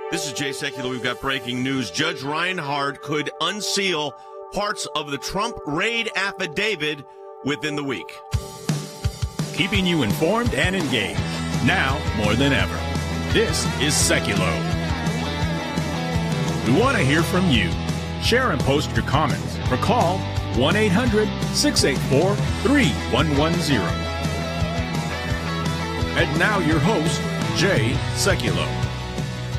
This is Jay Sekulow. We've got breaking news. Judge Reinhardt could unseal parts of the Trump raid affidavit within the week. Keeping you informed and engaged, now more than ever. This is Sekulow. We want to hear from you. Share and post your comments or call 1-800-684-3110. And now your host, Jay Sekulow.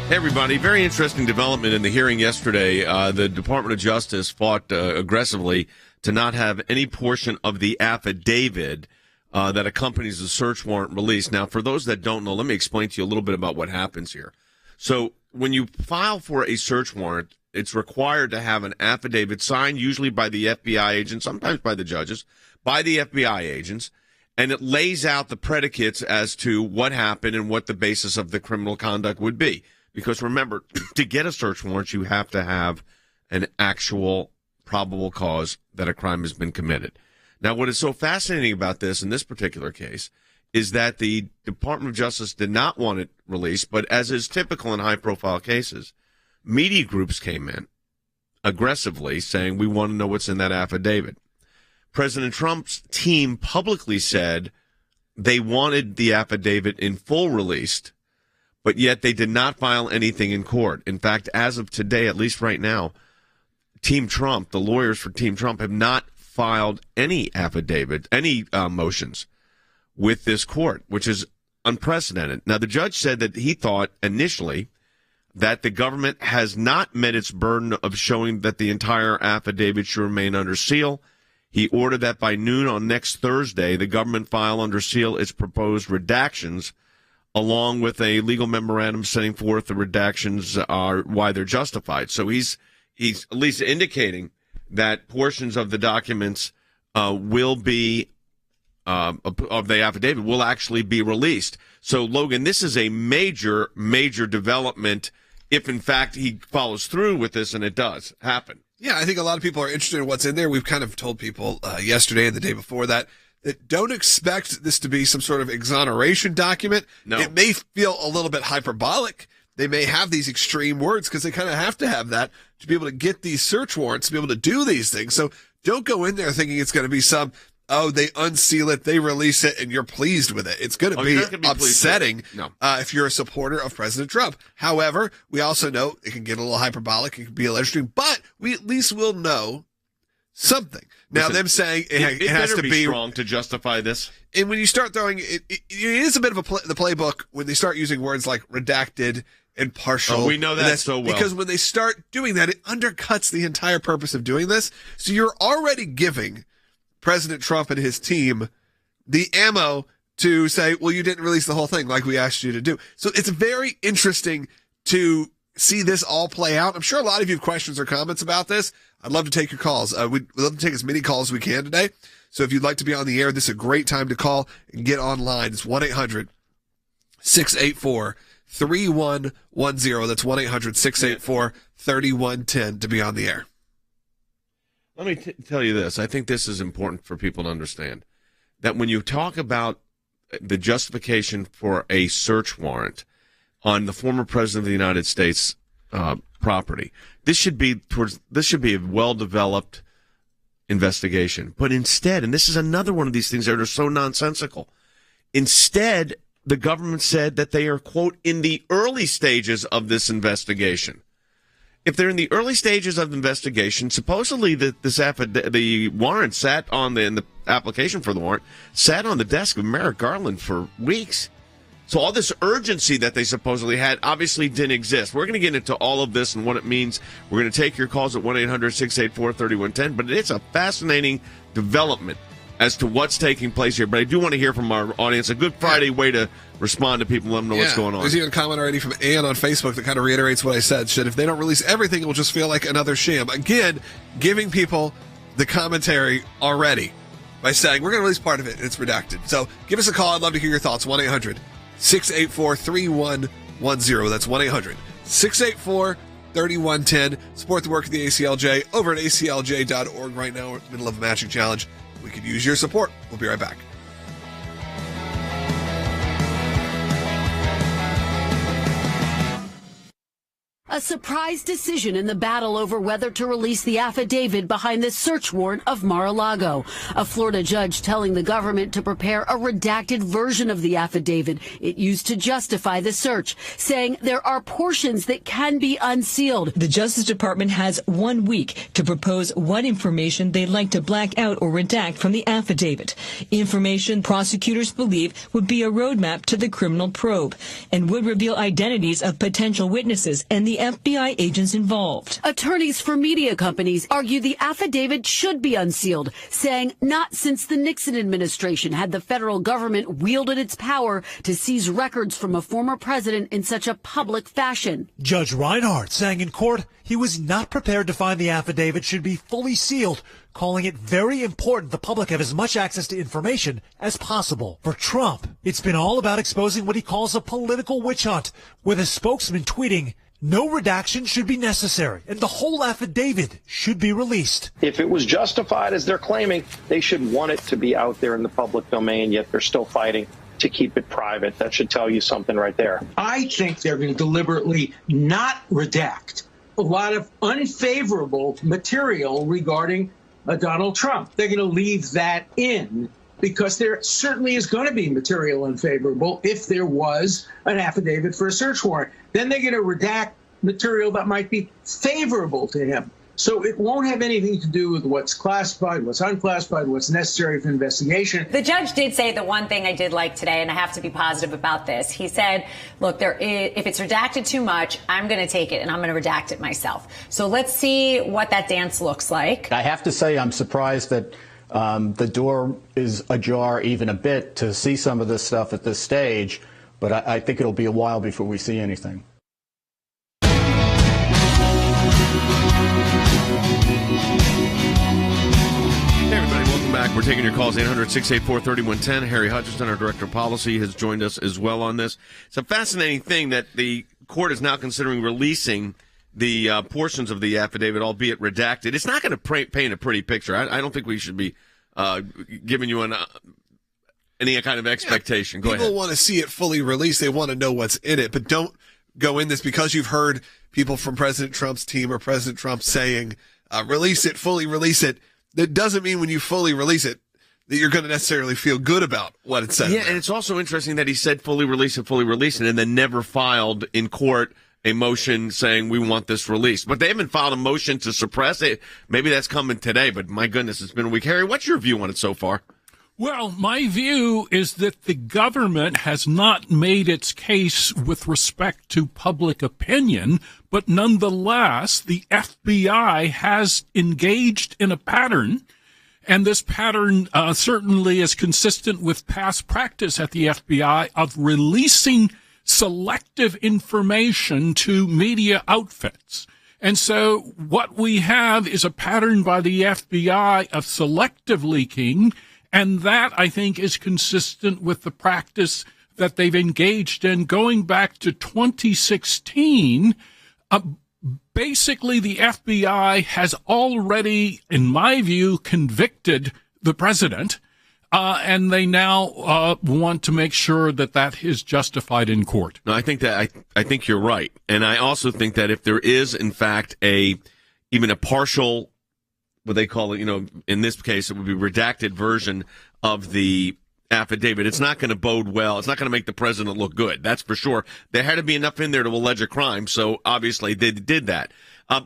Hey, everybody. Very interesting development in the hearing yesterday. The Department of Justice fought aggressively to not have any portion of the affidavit that accompanies the search warrant release. Now, for those that don't know, let me explain to you a little bit about what happens here. So when you file for a search warrant, it's required to have an affidavit signed, usually by the FBI agent, sometimes by the judges, by the FBI agents, and it lays out the predicates as to what happened and what the basis of the criminal conduct would be. Because remember, to get a search warrant, you have to have an actual probable cause that a crime has been committed. Now, what is so fascinating about this in this particular case is that the Department of Justice did not want it released, but as is typical in high-profile cases, media groups came in aggressively saying, we want to know what's in that affidavit. President Trump's team publicly said they wanted the affidavit in full released, but yet they did not file anything in court. In fact, as of today, at least right now, Team Trump, the lawyers for Team Trump, have not filed any affidavit, any motions with this court, which is unprecedented. Now, the judge said that he thought initially that the government has not met its burden of showing that the entire affidavit should remain under seal. He ordered that by noon on next Thursday, the government file under seal its proposed redactions, along with a legal memorandum setting forth the redactions are why they're justified. So he's at least indicating that portions of the documents will be of the affidavit will actually be released. So, Logan, this is a major, major development if, in fact, he follows through with this, and it does happen. Yeah, I think a lot of people are interested in what's in there. We've kind of told people yesterday and the day before that don't expect this to be some sort of exoneration document. No. It may feel a little bit hyperbolic. They may have these extreme words because they kind of have to have that to be able to get these search warrants, to be able to do these things. So don't go in there thinking it's going to be some, they unseal it, they release it, and you're pleased with it. It's going to be upsetting if you're a supporter of President Trump. However, we also know it can get a little hyperbolic. It can be a little extreme, but we at least will know something. Now, them saying it has to be strong to justify this. And when you start throwing it is a bit of the playbook when they start using words like redacted and partial. We know that so well. Because when they start doing that, it undercuts the entire purpose of doing this. So you're already giving President Trump and his team the ammo to say, well, you didn't release the whole thing like we asked you to do. So it's very interesting to see this all play out. I'm sure a lot of you have questions or comments about this. I'd love to take your calls. We'd love to take as many calls as we can today. So if you'd like to be on the air, this is a great time to call and get online. It's 1-800-684-3110. That's 1-800-684-3110 to be on the air. Let me tell you this. I think this is important for people to understand, that when you talk about the justification for a search warrant on the former president of the United States property, this should be a well-developed investigation. But instead, and this is another one of these things that are so nonsensical, instead, the government said that they are, quote, in the early stages of this investigation. If they're in the early stages of the investigation, supposedly the warrant sat on the application for the warrant sat on the desk of Merrick Garland for weeks. So all this urgency that they supposedly had obviously didn't exist. We're going to get into all of this and what it means. We're going to take your calls at 1-800-684-3110. But it's a fascinating development as to what's taking place here. But I do want to hear from our audience. A Good Friday way to respond to people, let them know what's going on. There's even a comment already from Ann on Facebook that kind of reiterates what I said. If they don't release everything, it will just feel like another sham. Again, giving people the commentary already by saying, we're going to release part of it, and it's redacted. So give us a call. I'd love to hear your thoughts. 1-800-684-3110. That's 1-800-684-3110. Support the work of the ACLJ over at aclj.org. Right now, we're in the middle of a matching challenge. We could use your support. We'll be right back. A surprise decision in the battle over whether to release the affidavit behind the search warrant of Mar-a-Lago. A Florida judge telling the government to prepare a redacted version of the affidavit it used to justify the search, saying there are portions that can be unsealed. The Justice Department has 1 week to propose what information they'd like to black out or redact from the affidavit. Information prosecutors believe would be a roadmap to the criminal probe and would reveal identities of potential witnesses and the FBI agents involved. Attorneys for media companies argue the affidavit should be unsealed, saying not since the Nixon administration had the federal government wielded its power to seize records from a former president in such a public fashion. Judge Reinhardt saying in court he was not prepared to find the affidavit should be fully sealed, calling it very important the public have as much access to information as possible. For Trump, it's been all about exposing what he calls a political witch hunt, with a spokesman tweeting, "No redaction should be necessary, and the whole affidavit should be released." If it was justified as they're claiming, they should want it to be out there in the public domain, yet they're still fighting to keep it private. That should tell you something right there. I think they're going to deliberately not redact a lot of unfavorable material regarding Donald Trump. They're going to leave that in because there certainly is going to be material unfavorable if there was an affidavit for a search warrant. Then they're going to redact material that might be favorable to him. So it won't have anything to do with what's classified, what's unclassified, what's necessary for investigation. The judge did say the one thing I did like today, and I have to be positive about this. He said, look, if it's redacted too much, I'm going to take it and I'm going to redact it myself. So let's see what that dance looks like. I have to say I'm surprised that the door is ajar even a bit to see some of this stuff at this stage, but I think it'll be a while before we see anything. Hey, everybody, welcome back. We're taking your calls, 800-684-3110. Harry Hutchinson, our Director of Policy, has joined us as well on this. It's a fascinating thing that the court is now considering releasing the portions of the affidavit, albeit redacted. It's not going to paint a pretty picture. I don't think we should be giving you any kind of expectation. Go ahead. People want to see it fully released. They want to know what's in it, but don't go in this because you've heard people from President Trump's team or President Trump saying, release it, fully release it. That doesn't mean when you fully release it that you're going to necessarily feel good about what it says. Yeah, and it's also interesting that he said fully release it, and then never filed in court a motion saying we want this released. But they haven't filed a motion to suppress it. Maybe that's coming today, but my goodness, it's been a week. Harry, what's your view on it so far? Well, my view is that the government has not made its case with respect to public opinion, but nonetheless, the FBI has engaged in a pattern, and this pattern certainly is consistent with past practice at the FBI of releasing selective information to media outfits. And so what we have is a pattern by the FBI of selective leaking, and that, I think, is consistent with the practice that they've engaged in going back to 2016. Basically, the FBI has already, in my view, convicted the president, and they now want to make sure that that is justified in court. No, I think that I think you're right, and I also think that if there is, in fact, even a partial, what they call it, in this case, it would be redacted version of the affidavit, it's not going to bode well. It's not going to make the president look good. That's for sure. There had to be enough in there to allege a crime, so obviously they did that.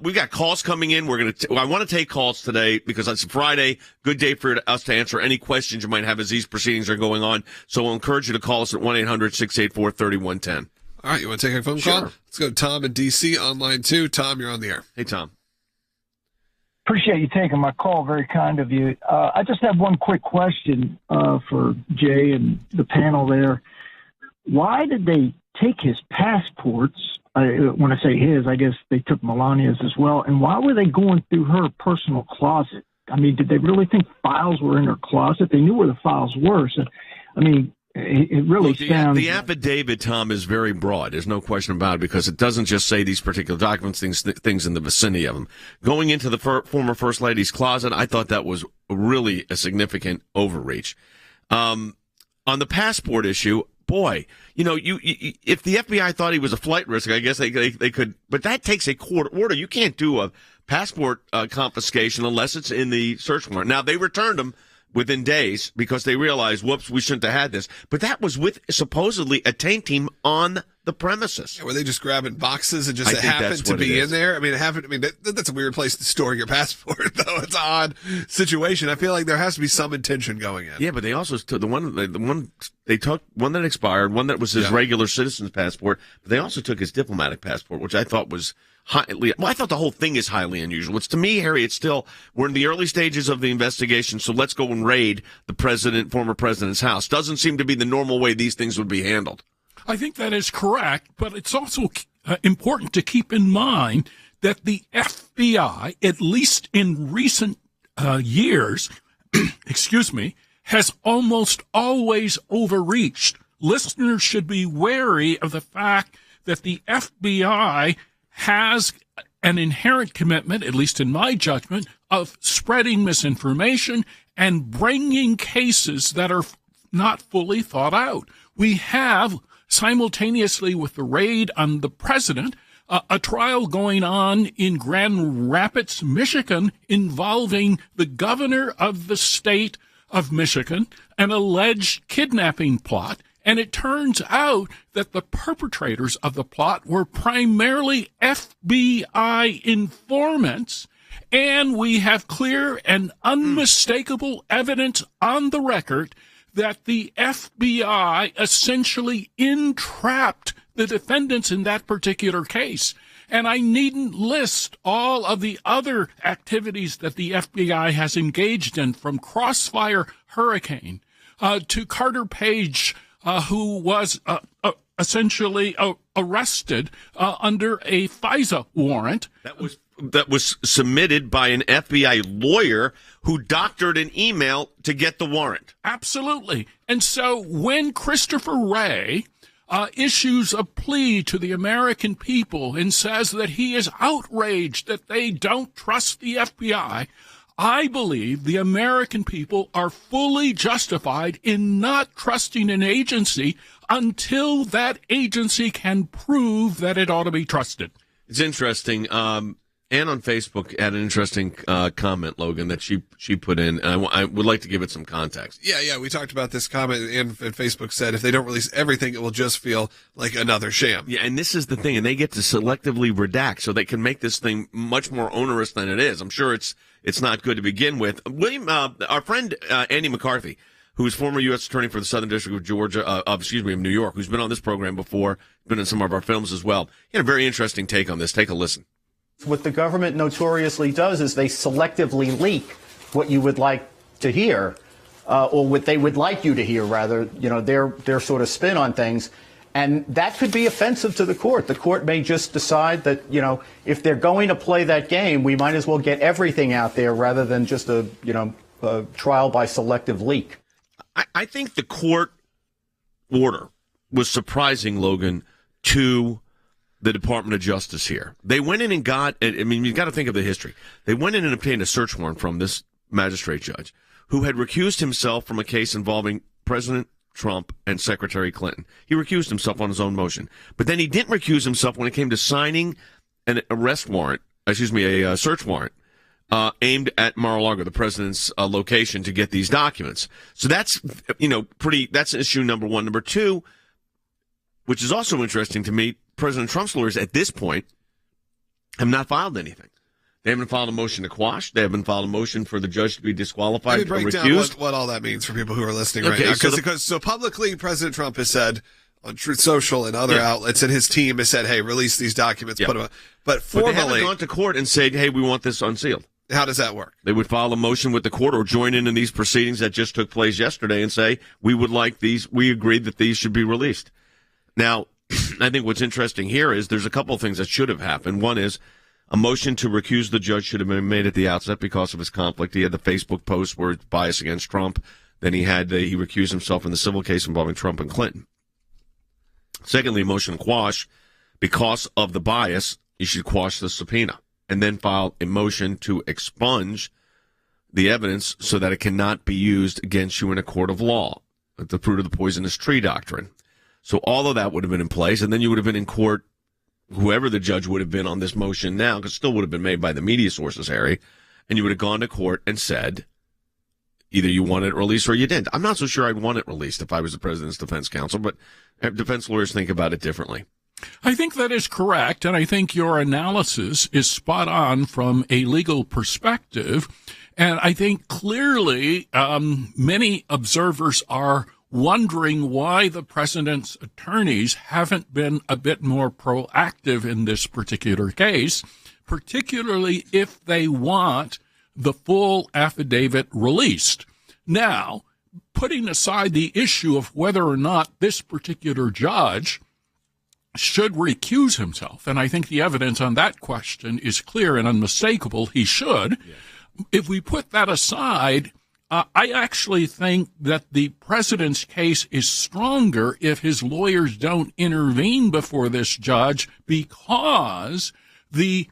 We got calls coming in. I want to take calls today because it's Friday. Good day for us to answer any questions you might have as these proceedings are going on. So we'll encourage you to call us at 1-800-684-3110. All right, you want to take a phone call? Let's go to Tom in D.C. online too. Tom, you're on the air. Hey, Tom. Appreciate you taking my call. Very kind of you. I just have one quick question for Jay and the panel there. Why did they take his passports? When I say his, I guess they took Melania's as well. And why were they going through her personal closet? I mean, did they really think files were in her closet? They knew where the files were. So, I mean, it really sounds... The affidavit, Tom, is very broad. There's no question about it because it doesn't just say these particular documents, things in the vicinity of them. Going into the former First Lady's closet, I thought that was really a significant overreach. On the passport issue, boy, if the FBI thought he was a flight risk, I guess they could, but that takes a court order. You can't do a passport confiscation unless it's in the search warrant. Now, they returned him within days because they realized, whoops, we shouldn't have had this. But that was with supposedly a taint team on the premises. Yeah, were they just grabbing boxes and just happened to be in there? I mean, that's a weird place to store your passport, though. It's an odd situation. I feel like there has to be some intention going in. Yeah, but they also took the one they took one that expired, one that was his regular citizen's passport, but they also took his diplomatic passport, which I thought was I thought the whole thing is highly unusual. It's, to me, Harry, it's still, we're in the early stages of the investigation, so let's go and raid the former president's house. Doesn't seem to be the normal way these things would be handled. I think that is correct, but it's also important to keep in mind that the FBI, at least in recent years, has almost always overreached. Listeners should be wary of the fact that the FBI has an inherent commitment, at least in my judgment, of spreading misinformation and bringing cases that are not fully thought out. We have, simultaneously with the raid on the president, a trial going on in Grand Rapids, Michigan, involving the governor of the state of Michigan, an alleged kidnapping plot. And it turns out that the perpetrators of the plot were primarily FBI informants, and we have clear and unmistakable evidence on the record that the FBI essentially entrapped the defendants in that particular case. And I needn't list all of the other activities that the FBI has engaged in, from Crossfire Hurricane to Carter Page, who was essentially arrested under a FISA warrant. That was submitted by an FBI lawyer who doctored an email to get the warrant. Absolutely. And so when Christopher Wray issues a plea to the American people and says that he is outraged that they don't trust the FBI, I believe the American people are fully justified in not trusting an agency until that agency can prove that it ought to be trusted. It's interesting. Ann on Facebook had an interesting comment, Logan, that she put in. And I would like to give it some context. Yeah. We talked about this comment, and Facebook said if they don't release everything, it will just feel like another sham. Yeah, and this is the thing, and they get to selectively redact so they can make this thing much more onerous than it is. I'm sure it's not good to begin with. William, our friend Andy McCarthy, who is former U.S. Attorney for the Southern District of New York, who's been on this program before, been in some of our films as well. He had a very interesting take on this. Take a listen. What the government notoriously does is they selectively leak what you would like to hear, or what they would like you to hear, rather, their sort of spin on things. And that could be offensive to the court. The court may just decide that, if they're going to play that game, we might as well get everything out there rather than just a trial by selective leak. I think the court order was surprising, Logan, to the Department of Justice here. They went in and you got to think of the history. They went in and obtained a search warrant from this magistrate judge who had recused himself from a case involving President Trump and Secretary Clinton. He recused himself on his own motion. But then he didn't recuse himself when it came to signing an a search warrant aimed at Mar-a-Lago, the president's location, to get these documents. So that's, that's issue number one. Number two, which is also interesting to me, President Trump's lawyers at this point have not filed anything. They haven't filed a motion to quash. They haven't filed a motion for the judge to be disqualified or break recused. Down what all that means for people who are listening right now. So publicly, President Trump has said on Truth Social and other outlets, and his team has said, hey, release these documents, put them up. But formally, they haven't gone to court and said, hey, we want this unsealed. How does that work? They would file a motion with the court or join in these proceedings that just took place yesterday and say, we would like these, we agreed that these should be released. Now, I think what's interesting here is there's a couple of things that should have happened. One is a motion to recuse the judge should have been made at the outset because of his conflict. He had the Facebook post where it's bias against Trump. Then he recused himself in the civil case involving Trump and Clinton. Secondly, a motion to quash, because of the bias, you should quash the subpoena and then file a motion to expunge the evidence so that it cannot be used against you in a court of law. The fruit of the poisonous tree doctrine. So all of that would have been in place, and then you would have been in court, whoever the judge would have been on this motion now, because it still would have been made by the media sources, Harry, and you would have gone to court and said, either you want it released or you didn't. I'm not so sure I'd want it released if I was the president's defense counsel, but defense lawyers think about it differently. I think that is correct, and I think your analysis is spot on from a legal perspective. And I think clearly many observers are wondering why the president's attorneys haven't been a bit more proactive in this particular case, particularly if they want the full affidavit released. Now, putting aside the issue of whether or not this particular judge should recuse himself, and I think the evidence on that question is clear and unmistakable, he should. Yeah. If we put that aside, I actually think that the president's case is stronger if his lawyers don't intervene before this judge, because the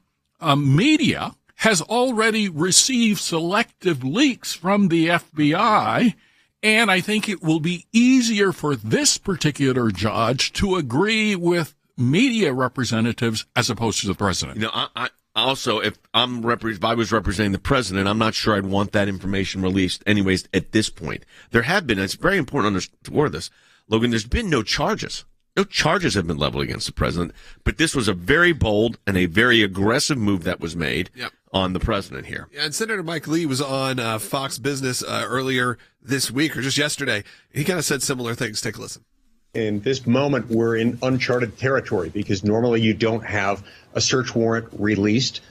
media has already received selective leaks from the FBI, and I think it will be easier for this particular judge to agree with media representatives as opposed to the president. You know, I also, if I was representing the president, I'm not sure I'd want that information released anyways at this point. There have been, and it's very important to underscore this, Logan, there's been no charges. No charges have been leveled against the president, but this was a very bold and a very aggressive move that was made on the president here. Yeah, and Senator Mike Lee was on Fox Business earlier this week, or just yesterday. He kind of said similar things. Take a listen. In this moment, we're in uncharted territory, because normally you don't have a search warrant released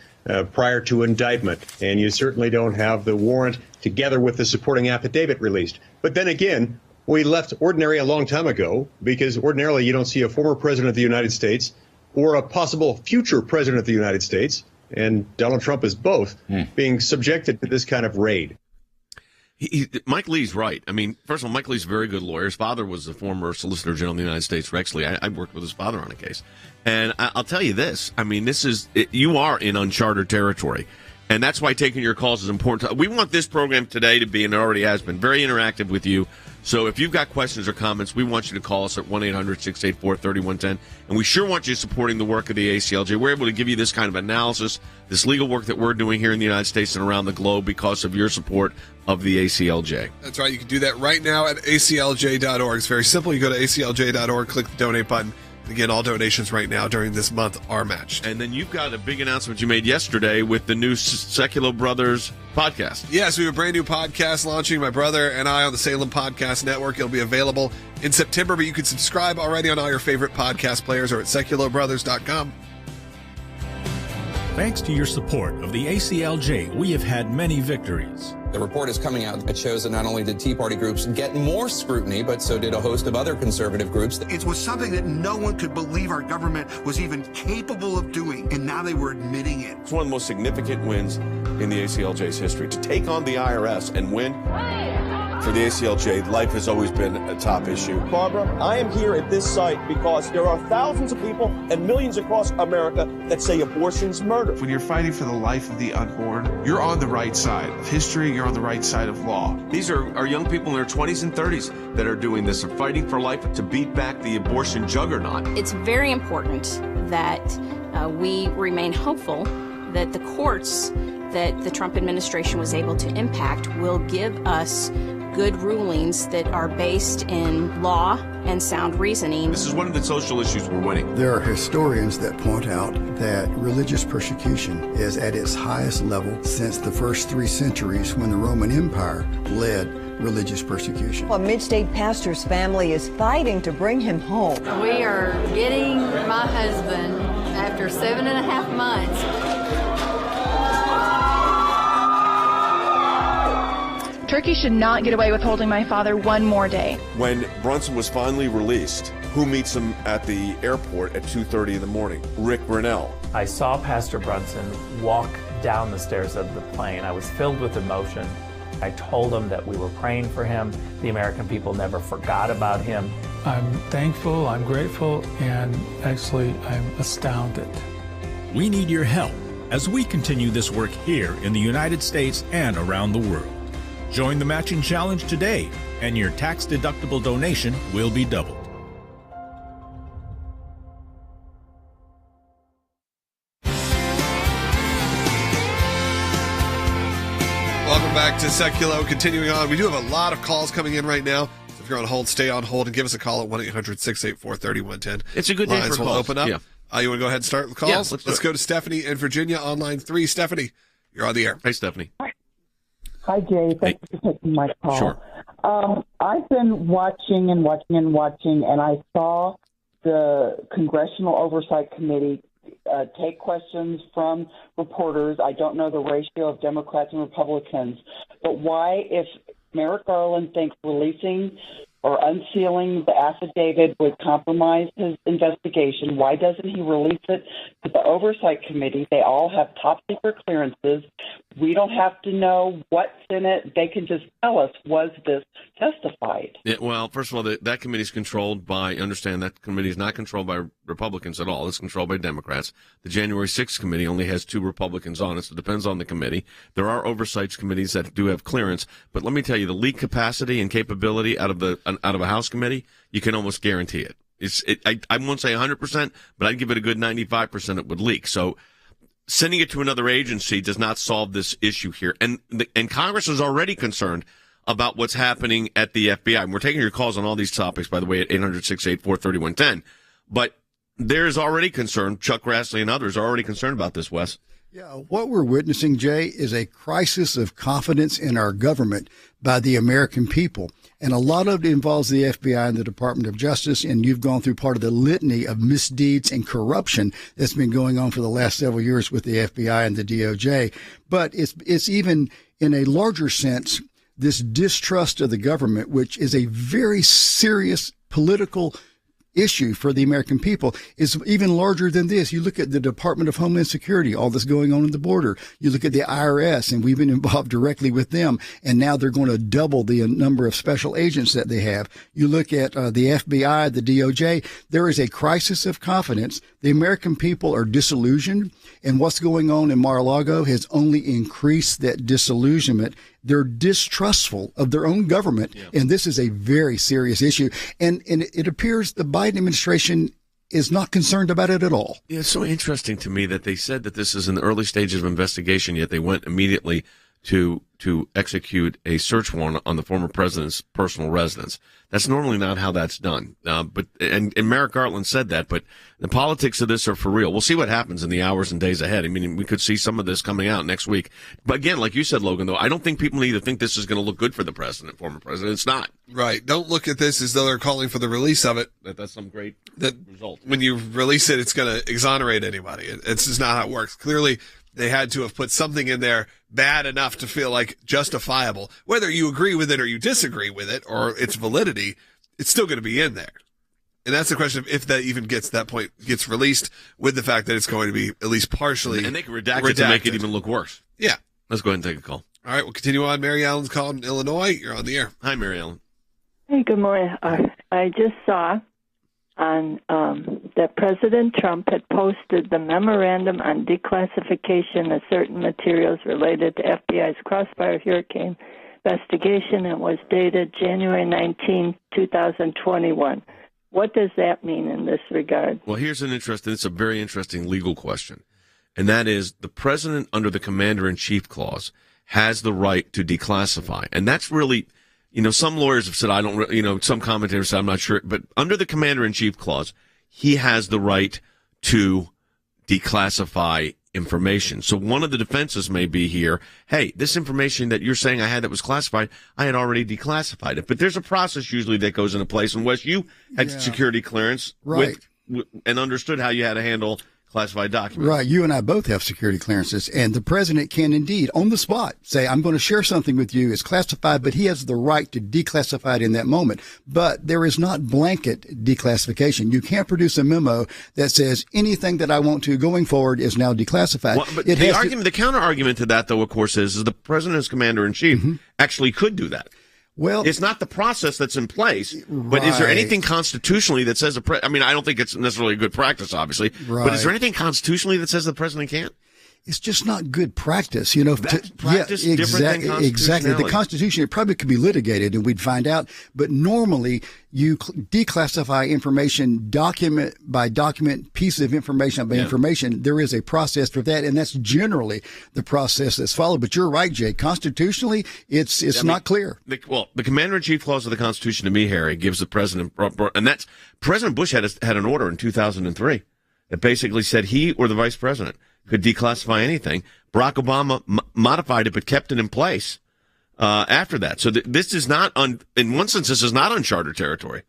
prior to indictment, and you certainly don't have the warrant together with the supporting affidavit released. But then again, we left ordinary a long time ago, because ordinarily you don't see a former president of the United States or a possible future president of the United States, and Donald Trump is both, being subjected to this kind of raid. Mike Lee's right. I mean, first of all, Mike Lee's a very good lawyer. His father was the former Solicitor General of the United States, Rex Lee. I worked with his father on a case. And I'll tell you this. I mean, you are in uncharted territory. And that's why taking your calls is important. We want this program today to be, and it already has been, very interactive with you. So if you've got questions or comments, we want you to call us at 1-800-684-3110. And we sure want you supporting the work of the ACLJ. We're able to give you this kind of analysis, this legal work that we're doing here in the United States and around the globe because of your support of the ACLJ. That's right. You can do that right now at aclj.org. It's very simple. You go to aclj.org, click the donate button. Again, all donations right now during this month are matched. And then you've got a big announcement you made yesterday with the new Sekulow Brothers podcast. Yes, we have a brand new podcast launching, my brother and I, on the Salem Podcast Network. It'll be available in September, but you can subscribe already on all your favorite podcast players or at sekulowbrothers.com. Thanks to your support of the ACLJ, we have had many victories. The report is coming out. It shows that not only did Tea Party groups get more scrutiny, but so did a host of other conservative groups. It was something that no one could believe our government was even capable of doing, and now they were admitting it. It's one of the most significant wins in the ACLJ's history. To take on the IRS and win, for the ACLJ, life has always been a top issue. Barbara, I am here at this site because there are thousands of people and millions across America that say abortion's murder. When you're fighting for the life of the unborn, you're on the right side of history, you're on the right side of law. These are young people in their 20s and 30s that are doing this, are fighting for life to beat back the abortion juggernaut. It's very important that we remain hopeful that the courts that the Trump administration was able to impact will give us good rulings that are based in law and sound reasoning. This is one of the social issues we're winning. There are historians that point out that religious persecution is at its highest level since the first 3 centuries when the Roman Empire led religious persecution. A mid-state pastor's family is fighting to bring him home. We are getting my husband after 7.5 months. Turkey should not get away with holding my father one more day. When Brunson was finally released, who meets him at the airport at 2:30 in the morning? Rick Grinnell. I saw Pastor Brunson walk down the stairs of the plane. I was filled with emotion. I told him that we were praying for him. The American people never forgot about him. I'm thankful, I'm grateful, and actually I'm astounded. We need your help as we continue this work here in the United States and around the world. Join the matching challenge today, and your tax-deductible donation will be doubled. back to Sekulow. Continuing on, we do have a lot of calls coming in right now. So if you're on hold, stay on hold and give us a call at 1-800-684-3110. It's a good day Lines for will calls. open up. Yeah. You want to go ahead and start the calls? Yeah, let's go to Stephanie in Virginia on line 3. Stephanie, you're on the air. Hey, Stephanie. Hi, Jay. Thanks for taking my call. Sure. I've been watching, and I saw the Congressional Oversight Committee take questions from reporters. I don't know the ratio of Democrats and Republicans, but why, if Merrick Garland thinks releasing or unsealing the affidavit would compromise his investigation, why doesn't he release it to the Oversight Committee? They all have top secret clearances. We don't have to know what's in it. They can just tell us, was this testified? Yeah, well, first of all, that committee is controlled by, understand that committee is not controlled by Republicans at all. It's controlled by Democrats. The January 6th committee only has 2 Republicans on it, so it depends on the committee. There are oversight committees that do have clearance, but let me tell you, the leak capacity and capability out of a House committee, you can almost guarantee it. I won't say 100%, but I'd give it a good 95% it would leak. So sending it to another agency does not solve this issue here. And Congress is already concerned about what's happening at the FBI. And we're taking your calls on all these topics, by the way, at 800-684-3110. But there's already concern. Chuck Grassley and others are already concerned about this, Wes. Yeah, what we're witnessing, Jay, is a crisis of confidence in our government by the American people. And a lot of it involves the FBI and the Department of Justice, and you've gone through part of the litany of misdeeds and corruption that's been going on for the last several years with the FBI and the DOJ. But it's even in a larger sense, this distrust of the government, which is a very serious political issue for the American people, is even larger than this. You look at the Department of Homeland Security, all this going on at the border. You look at the IRS, and we've been involved directly with them, and now they're going to double the number of special agents that they have. You look at the FBI, the DOJ, there is a crisis of confidence. The American people are disillusioned, and what's going on in Mar-a-Lago has only increased that disillusionment. They're distrustful of their own government, and this is a very serious issue. And it appears the Biden administration is not concerned about it at all. Yeah, it's so interesting to me that they said that this is in the early stages of investigation, yet they went immediately to execute a search warrant on the former president's personal residence. That's normally not how that's done. But Merrick Garland said that, but the politics of this are for real. We'll see what happens in the hours and days ahead. I mean, we could see some of this coming out next week. But again, like you said, Logan, though, I don't think people need to think this is going to look good for the president, former president. It's not. Right. Don't look at this as though they're calling for the release of it. That's some great result. When you release it, it's going to exonerate anybody. It's just not how it works. Clearly, they had to have put something in there bad enough to feel like justifiable. Whether you agree with it or you disagree with it or its validity, it's still going to be in there. And that's the question of if that even gets that point, gets released with the fact that it's going to be at least partially. And they can redact it to make it even look worse. Yeah. Let's go ahead and take a call. All right. We'll continue on. Mary Allen's call in Illinois. You're on the air. Hi, Mary Allen. Hey, good morning. I just saw on that President Trump had posted the memorandum on declassification of certain materials related to FBI's Crossfire Hurricane investigation. It was dated January 19, 2021. What does that mean in this regard? Well, it's a very interesting legal question. And that is the president under the commander-in-chief clause has the right to declassify. And that's really, some lawyers have said, some commentators said, I'm not sure, but under the commander-in-chief clause, he has the right to declassify information. So one of the defenses may be here, hey, this information that you're saying I had that was classified, I had already declassified it. But there's a process usually that goes into place. And Wes, you had security clearance and understood how you had to handle classified documents. Right. You and I both have security clearances, and the president can indeed, on the spot, say, I'm going to share something with you. It's classified, but he has the right to declassify it in that moment. But there is not blanket declassification. You can't produce a memo that says anything that I want to going forward is now declassified. Well, but the counter argument to that, though, of course, is the president as commander-in-chief actually could do that. Well, it's not the process that's in place, but is there anything constitutionally that says I don't think it's necessarily a good practice, obviously, but is there anything constitutionally that says the president can't? it's just not good practice, Practice different than exactly. The Constitution, it probably could be litigated and we'd find out. But normally you declassify information document by document, piece of information by information. There is a process for that, and that's generally the process that's followed. But you're right, Jay. Constitutionally, it's not clear. The Commander-in-Chief clause of the Constitution to me, Harry, gives the president, and that's President Bush had an order in 2003 that basically said he or the vice president could declassify anything. Barack Obama modified it but kept it in place after that. So this is not, in one sense, this is not uncharted territory.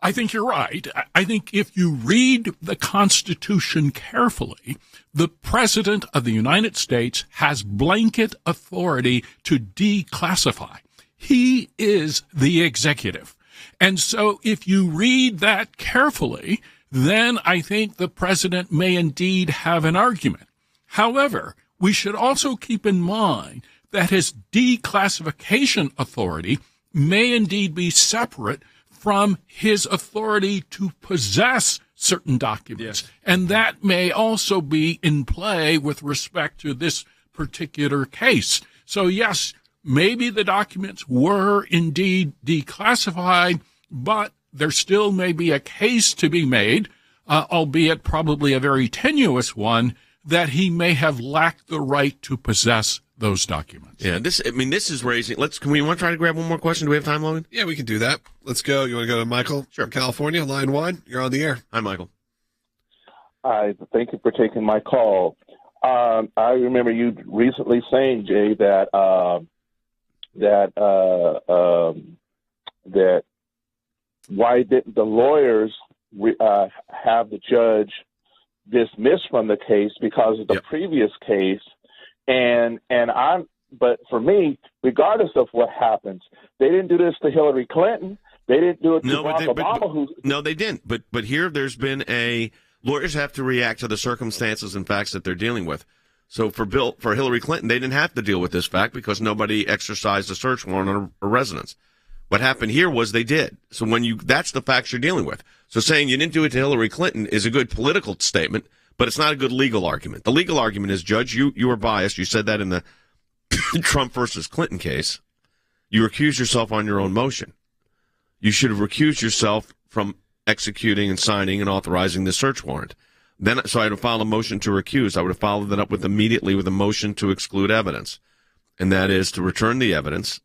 I think you're right. I think if you read the Constitution carefully, the President of the United States has blanket authority to declassify. He is the executive. And so if you read that carefully, then I think the president may indeed have an argument. However, we should also keep in mind that his declassification authority may indeed be separate from his authority to possess certain documents. Yes. And that may also be in play with respect to this particular case. So, yes, maybe the documents were indeed declassified, but there still may be a case to be made, albeit probably a very tenuous one, that he may have lacked the right to possess those documents. Yeah, this is raising. Can we want to try to grab one more question? Do we have time, Logan? Yeah, we can do that. Let's go. You want to go to Michael? Sure. From California, line 1. You're on the air. Hi, Michael. Hi, thank you for taking my call. I remember you recently saying, Jay, that why didn't the lawyers have the judge dismissed from the case because of the previous case, but for me, regardless of what happens, they didn't do this to Hillary Clinton. They didn't do it to Barack Obama. No, they didn't. But here, there's been lawyers have to react to the circumstances and facts that they're dealing with. So for Hillary Clinton, they didn't have to deal with this fact because nobody exercised a search warrant on her residence. What happened here was they did. So that's the facts you're dealing with. So saying you didn't do it to Hillary Clinton is a good political statement, but it's not a good legal argument. The legal argument is, Judge, you were biased. You said that in the Trump versus Clinton case. You recused yourself on your own motion. You should have recused yourself from executing and signing and authorizing the search warrant. So I would have filed a motion to recuse. I would have followed that up immediately with a motion to exclude evidence. And that is to return the evidence,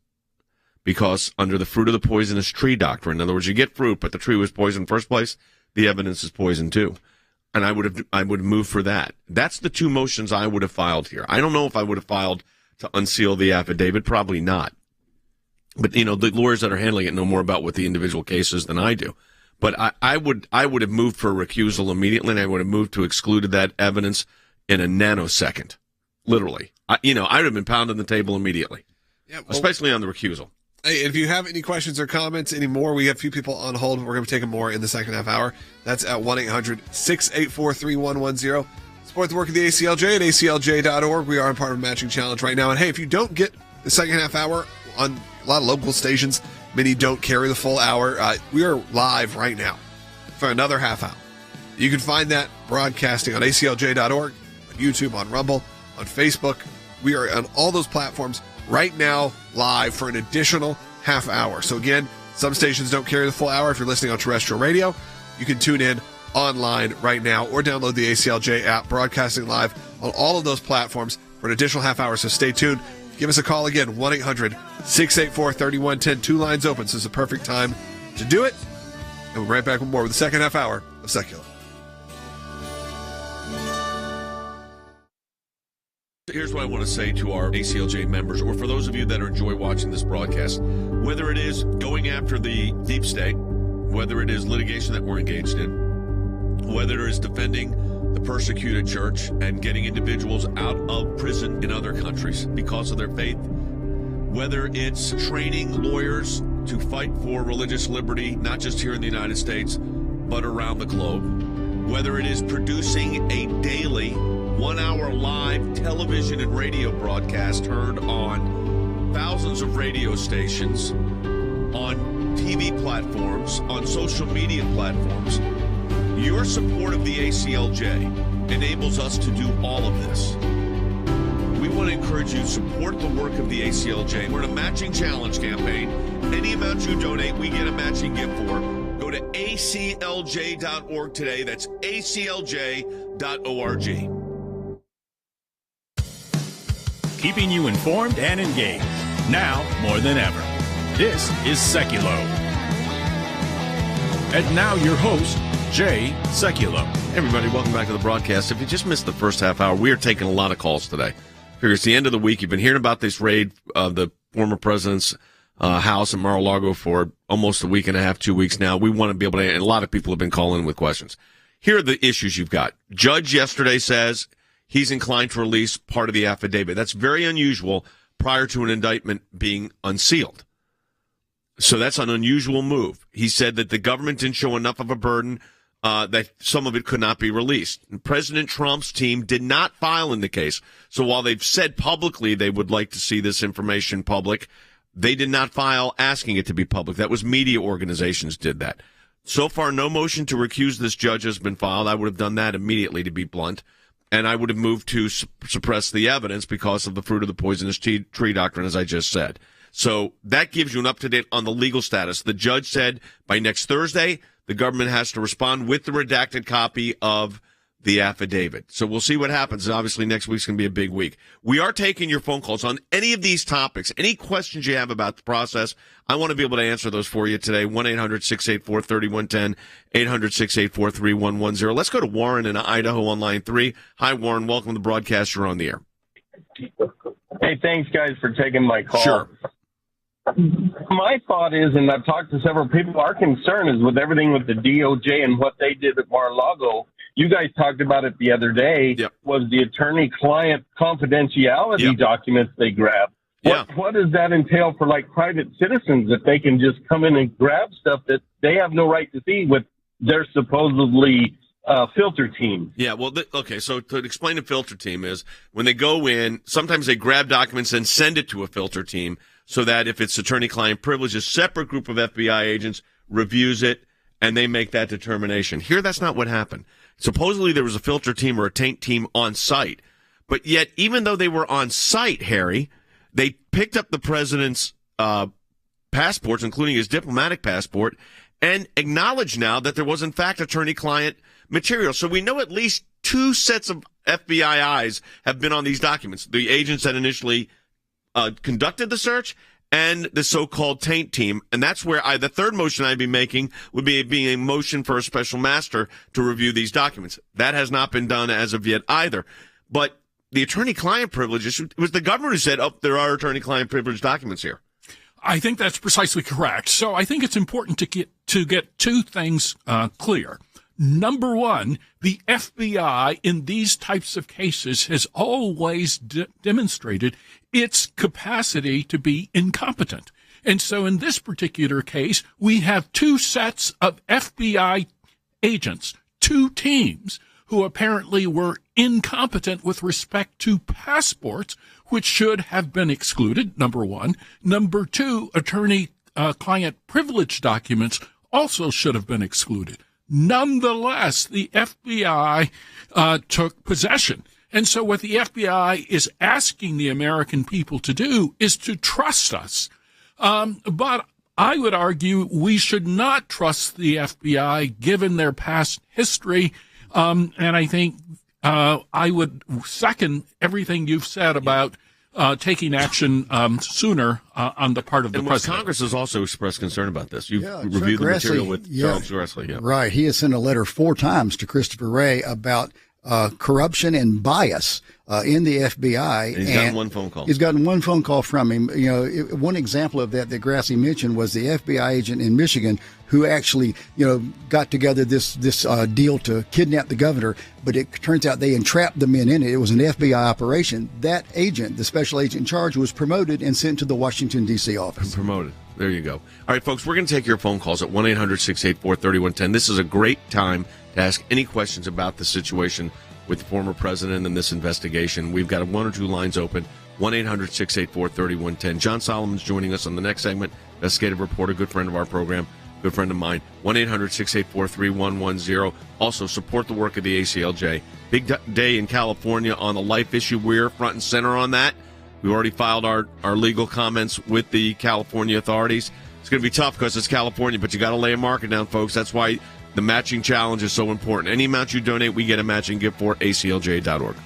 because under the fruit of the poisonous tree doctrine, in other words, you get fruit, but the tree was poisoned in the first place, the evidence is poison too. And I would have moved for that. That's the two motions I would have filed here. I don't know if I would have filed to unseal the affidavit, probably not. But the lawyers that are handling it know more about what the individual case is than I do. But I would have moved for a recusal immediately, and I would have moved to exclude that evidence in a nanosecond, literally. I would have been pounding the table immediately, especially on the recusal. Hey, if you have any questions or comments anymore, we have a few people on hold. We're going to take them more in the second half hour. That's at 1-800-684-3110. Support the work of the ACLJ at aclj.org. We are a part of a matching challenge right now. And hey, if you don't get the second half hour on a lot of local stations, many don't carry the full hour, we are live right now for another half hour. You can find that broadcasting on aclj.org, on YouTube, on Rumble, on Facebook. We are on all those platforms right now, live for an additional half hour. So again, some stations don't carry the full hour. If you're listening on terrestrial radio, you can tune in online right now or download the ACLJ app, broadcasting live on all of those platforms for an additional half hour. So stay tuned. Give us a call again, 1-800-684-3110. 2 lines open, so it's the perfect time to do it. And we'll be right back with more with the second half hour of Sekulow. Here's what I want to say to our ACLJ members, or for those of you that enjoy watching this broadcast. Whether it is going after the deep state, whether it is litigation that we're engaged in, whether it is defending the persecuted church and getting individuals out of prison in other countries because of their faith, whether it's training lawyers to fight for religious liberty, not just here in the United States, but around the globe, whether it is producing a daily 1-hour live television and radio broadcast heard on thousands of radio stations, on TV platforms, on social media platforms. Your support of the ACLJ enables us to do all of this. want to encourage you to support the work of the ACLJ. We're in a matching challenge campaign. Any amount you donate, we get a matching gift for. Go to aclj.org today. That's aclj.org. Keeping you informed and engaged. Now more than ever. This is Sekulow. And now your host, Jay Sekulow. Hey everybody, welcome back to the broadcast. If you just missed the first half hour, we are taking a lot of calls today. Figure it's the end of the week. You've been hearing about this raid of the former president's house in Mar-a-Lago for almost a week and a half, 2 weeks now. We want to be able to, and a lot of people have been calling in with questions. Here are the issues you've got. Judge yesterday says he's inclined to release part of the affidavit. That's very unusual prior to an indictment being unsealed. So that's an unusual move. He said that the government didn't show enough of a burden that some of it could not be released. And President Trump's team did not file in the case. So while they've said publicly they would like to see this information public, they did not file asking it to be public. That was media organizations did that. So far, no motion to recuse this judge has been filed. I would have done that immediately, to be blunt. And I would have moved to suppress the evidence because of the fruit of the poisonous tree doctrine, as I just said. So that gives you an up-to-date on the legal status. The judge said by next Thursday, the government has to respond with the redacted copy of the affidavit. So we'll see what happens. Obviously, next week's going to be a big week. We are taking your phone calls on any of these topics, any questions you have about the process. I want to be able to answer those for you today. 1-800-684-3110, 800-684-3110. Let's go to Warren in Idaho on line 3. Hi, Warren. Welcome to the broadcast. You're on the air. Hey, thanks, guys, for taking my call. Sure. My thought is, and I've talked to several people, our concern is with everything with the DOJ and what they did at Mar-a-Lago. You guys talked about it the other day, was the attorney-client confidentiality documents they grabbed. What does that entail for, like, private citizens, that they can just come in and grab stuff that they have no right to see with their supposedly filter team? Yeah, well, okay, so to explain the filter team is when they go in, sometimes they grab documents and send it to a filter team so that if it's attorney-client privilege, a separate group of FBI agents reviews it and they make that determination. Here, that's not what happened. Supposedly there was a filter team or a taint team on site, but yet even though they were on site, Harry, they picked up the president's passports, including his diplomatic passport, and acknowledged now that there was in fact attorney-client material. So we know at least 2 sets of FBI eyes have been on these documents. The agents that initially conducted the search and the so-called taint team. And that's where the third motion I'd be making would be being a motion for a special master to review these documents. That has not been done as of yet either. But the attorney-client privileges, it was the government who said, oh, there are attorney-client privilege documents here. I think that's precisely correct. So I think it's important to get 2 things clear. Number one, the FBI in these types of cases has always demonstrated its capacity to be incompetent. And so in this particular case, we have 2 sets of FBI agents, 2 teams who apparently were incompetent with respect to passports, which should have been excluded, number one. Number 2, attorney-client privilege documents also should have been excluded. Nonetheless, the FBI took possession. And so what the FBI is asking the American people to do is to trust us. But I would argue we should not trust the FBI given their past history. And I think I would second everything you've said about taking action sooner on the part of the president. Congress has also expressed concern about this. You've reviewed the material with Charles Grassley. Yeah. Right. He has sent a letter 4 times to Christopher Wray about corruption and bias in the FBI. And he's gotten 1 phone call. He's gotten 1 phone call from him. You know, one example of that Grassley mentioned was the FBI agent in Michigan who actually, got together this deal to kidnap the governor, but it turns out they entrapped the men in it. It was an FBI operation. That agent, the special agent in charge, was promoted and sent to the Washington, D.C. office. Promoted. There you go. All right, folks, we're going to take your phone calls at 1-800-684-3110. This is a great time to ask any questions about the situation with the former president and this investigation. We've got 1 or 2 lines open, 1-800-684-3110. John Solomon's joining us on the next segment, investigative reporter, good friend of our program. good friend of mine. 1-800-684-3110. Also, support the work of the ACLJ. Big day in California on the life issue. We're front and center on that. We already filed our legal comments with the California authorities. It's going to be tough because it's California, but you got to lay a market down, folks. That's why the matching challenge is so important. Any amount you donate, we get a matching gift for aclj.org.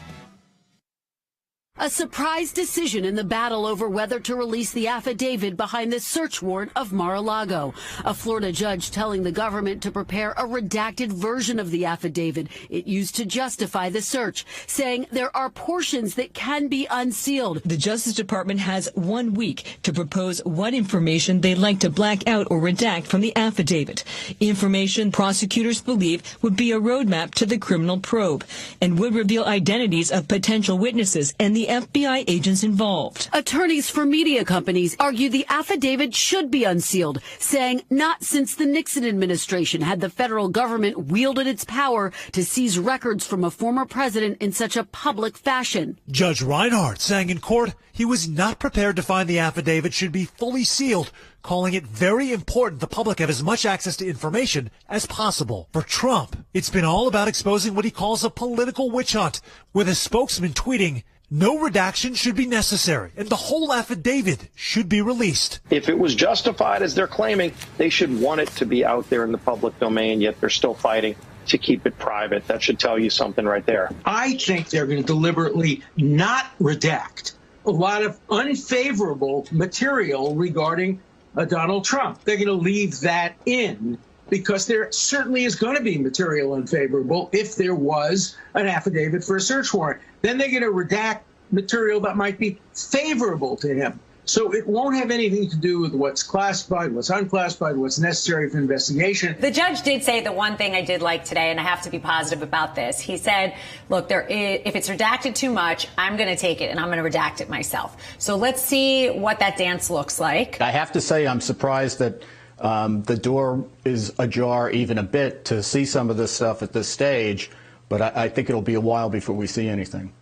A surprise decision in the battle over whether to release the affidavit behind the search warrant of Mar-a-Lago. A Florida judge telling the government to prepare a redacted version of the affidavit it used to justify the search, saying there are portions that can be unsealed. The Justice Department has 1 week to propose what information they'd like to black out or redact from the affidavit. Information prosecutors believe would be a roadmap to the criminal probe and would reveal identities of potential witnesses and the FBI agents involved. Attorneys for media companies argue the affidavit should be unsealed, saying not since the Nixon administration had the federal government wielded its power to seize records from a former president in such a public fashion. Judge Reinhardt saying in court he was not prepared to find the affidavit should be fully sealed, calling it very important the public have as much access to information as possible. For Trump, it's been all about exposing what he calls a political witch hunt, with a spokesman tweeting, "No redaction should be necessary, and the whole affidavit should be released." If it was justified as they're claiming, they should want it to be out there in the public domain, yet they're still fighting to keep it private. That should tell you something right there. I think they're going to deliberately not redact a lot of unfavorable material regarding Donald Trump. They're going to leave that in because there certainly is going to be material unfavorable if there was an affidavit for a search warrant. Then they're going to redact material that might be favorable to him. So it won't have anything to do with what's classified, what's unclassified, what's necessary for investigation. The judge did say the one thing I did like today, and I have to be positive about this. He said, look, if it's redacted too much, I'm going to take it and I'm going to redact it myself. So let's see what that dance looks like. I have to say I'm surprised that the door is ajar even a bit to see some of this stuff at this stage, but I think it'll be a while before we see anything.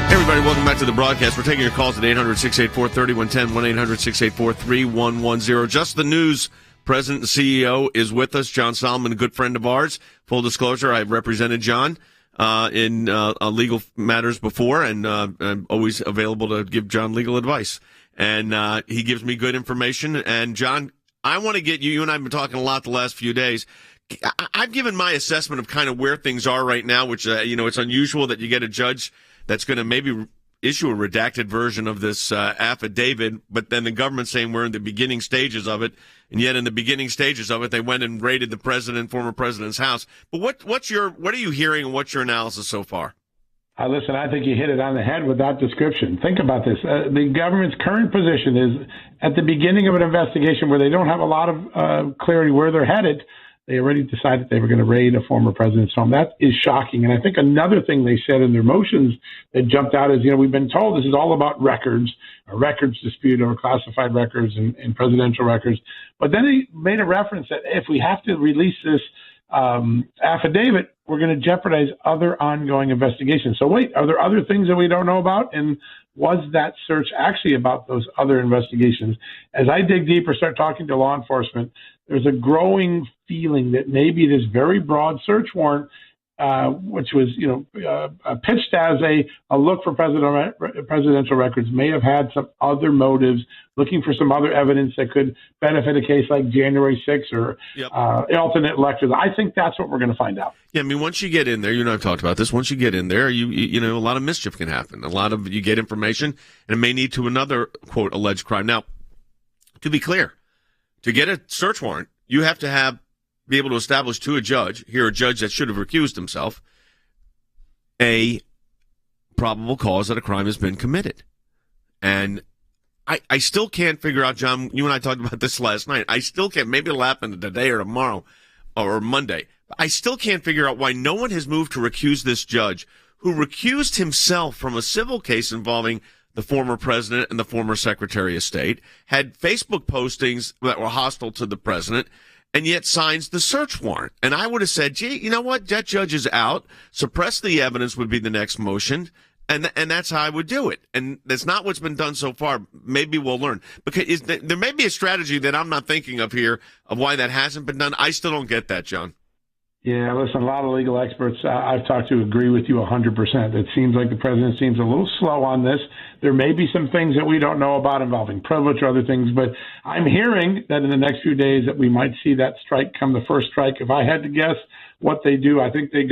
Hey everybody, welcome back to the broadcast. We're taking your calls at 800-684-3110, 1-800-684-3110. Just the News President and CEO is with us, John Solomon, a good friend of ours. Full disclosure, I've represented John in legal matters before, and I'm always available to give John legal advice. And he gives me good information. And John, I want to get you and I have been talking a lot the last few days. I've given my assessment of kind of where things are right now, which, it's unusual that you get a judge that's going to maybe issue a redacted version of this affidavit, but then the government saying we're in the beginning stages of it, and yet in the beginning stages of it, they went and raided the former president's house. But what are you hearing, and what's your analysis so far? Listen, I think you hit it on the head with that description. Think about this. The government's current position is at the beginning of an investigation where they don't have a lot of clarity where they're headed. They already decided they were going to raid a former president's home. That is shocking. And I think another thing they said in their motions that jumped out is, we've been told this is all about records, a records dispute over classified records and presidential records. But then they made a reference that if we have to release this affidavit, we're going to jeopardize other ongoing investigations. So wait, are there other things that we don't know about? And was that search actually about those other investigations? As I dig deeper, start talking to law enforcement, there's a growing feeling that maybe this very broad search warrant, which was, pitched as a look for presidential records, may have had some other motives, looking for some other evidence that could benefit a case like January 6th or alternate electors. I think that's what we're going to find out. Yeah, I mean, once you get in there, you and I have talked about this. Once you get in there, you know, a lot of mischief can happen. You get information, and it may lead to another, quote, alleged crime. Now, to be clear, to get a search warrant, you have to be able to establish to a judge that should have recused himself, a probable cause that a crime has been committed. And I still can't figure out, John, you and I talked about this last night. I still can't, maybe it'll happen today or tomorrow or Monday. I still can't figure out why no one has moved to recuse this judge who recused himself from a civil case involving the former president and the former Secretary of State, had Facebook postings that were hostile to the president, and yet signs the search warrant. And I would have said, gee, you know what? That judge is out. Suppress the evidence would be the next motion. And that's how I would do it. And that's not what's been done so far. Maybe we'll learn. Because there may be a strategy that I'm not thinking of here of why that hasn't been done. I still don't get that, John. Yeah, listen, a lot of legal experts I've talked to agree with you 100%. It seems like the president seems a little slow on this. There may be some things that we don't know about involving privilege or other things, but I'm hearing that in the next few days that we might see that strike come, the first strike. If I had to guess what they do, I think they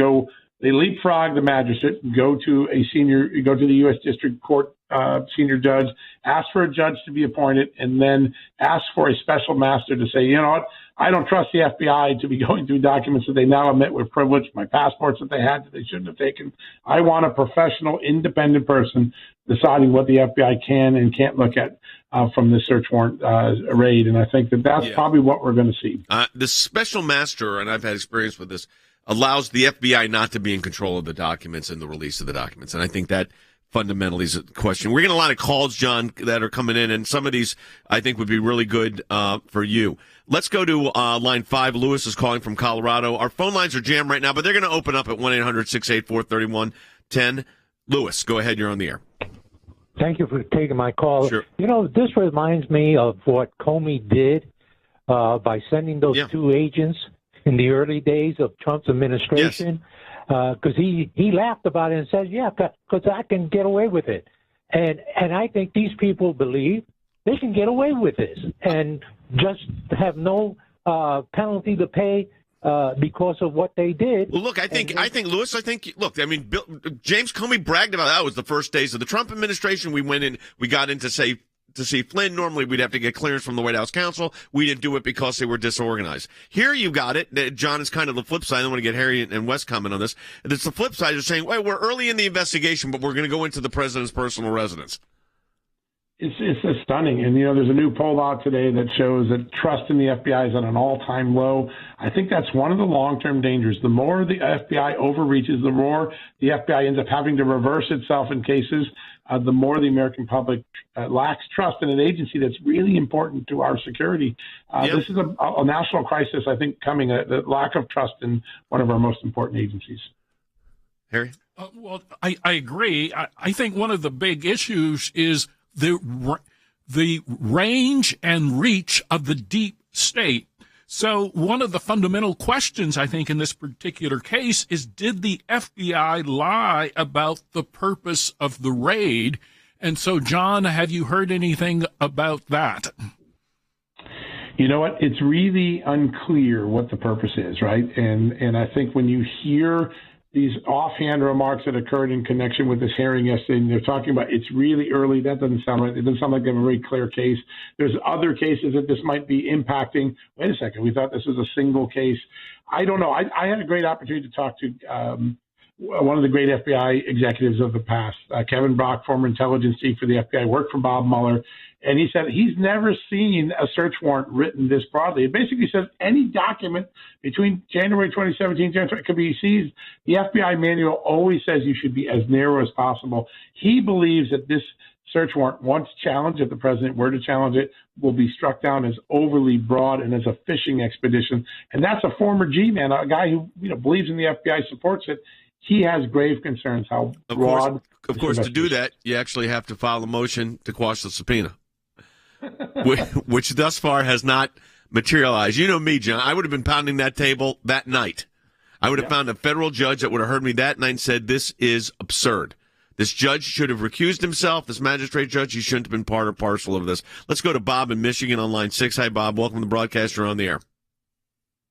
leapfrog the magistrate, go to the U.S. District Court senior judge, ask for a judge to be appointed, and then ask for a special master to say, you know what, I don't trust the FBI to be going through documents that they now admit were privileged, my passports that they had that they shouldn't have taken. I want a professional, independent person deciding what the FBI can and can't look at from the search warrant raid. And I think that's probably what we're going to see. The special master, and I've had experience with this, allows the FBI not to be in control of the documents and the release of the documents. And I think that fundamentally is a question. We're getting a lot of calls, John, that are coming in, and some of these I think would be really good for you. Let's go to line 5. Lewis is calling from Colorado. Our phone lines are jammed right now, but they're going to open up at 1-800-684-3110. Lewis, go ahead. You're on the air. Thank you for taking my call. Sure. You know, this reminds me of what Comey did by sending those two agents in the early days of Trump's administration, because he laughed about it and said, yeah, because I can get away with it. And I think these people believe they can get away with this and just have no penalty to pay because of what they did. Well, look, I think Lewis, look, I mean, James Comey bragged about that. It was the first days of the Trump administration. We got in to see Flynn. Normally, we'd have to get clearance from the White House counsel. We didn't do it because they were disorganized. Here you got it. John is kind of the flip side. I don't want to get Harry and Wes comment on this. It's the flip side of saying, well, we're early in the investigation, but we're going to go into the president's personal residence. It's stunning. And, you know, there's a new poll out today that shows that trust in the FBI is at an all-time low. I think that's one of the long-term dangers. The more the FBI overreaches, the more the FBI ends up having to reverse itself in cases, the more the American public lacks trust in an agency that's really important to our security. This is a national crisis, I think, coming, the lack of trust in one of our most important agencies. Harry? Well, I agree. I think one of the big issues is the range and reach of the deep state. So one of the fundamental questions, I think, in this particular case is, did the FBI lie about the purpose of the raid? And so, John, have you heard anything about that? You know what? It's really unclear what the purpose is, right? And I think when you hear these offhand remarks that occurred in connection with this hearing yesterday, and they're talking about it's really early. That doesn't sound right. It doesn't sound like they have a very clear case. There's other cases that this might be impacting. Wait a second. We thought this was a single case. I don't know. I had a great opportunity to talk to one of the great FBI executives of the past, Kevin Brock, former intelligence chief for the FBI, worked for Bob Mueller. And he said he's never seen a search warrant written this broadly. It basically says any document between January 2017 could be seized. The FBI manual always says you should be as narrow as possible. He believes that this search warrant, once challenged, if the president were to challenge it, will be struck down as overly broad and as a fishing expedition. And that's a former G-man, a guy who believes in the FBI, supports it. He has grave concerns how broad. Of course, to do that, you actually have to file a motion to quash the subpoena, which thus far has not materialized. You know me, John. I would have been pounding that table that night. I would have found a federal judge that would have heard me that night and said, this is absurd. This judge should have recused himself. This magistrate judge, he shouldn't have been part or parcel of this. Let's go to Bob in Michigan on line 6. Hi, Bob. Welcome to the broadcast. You're on the air.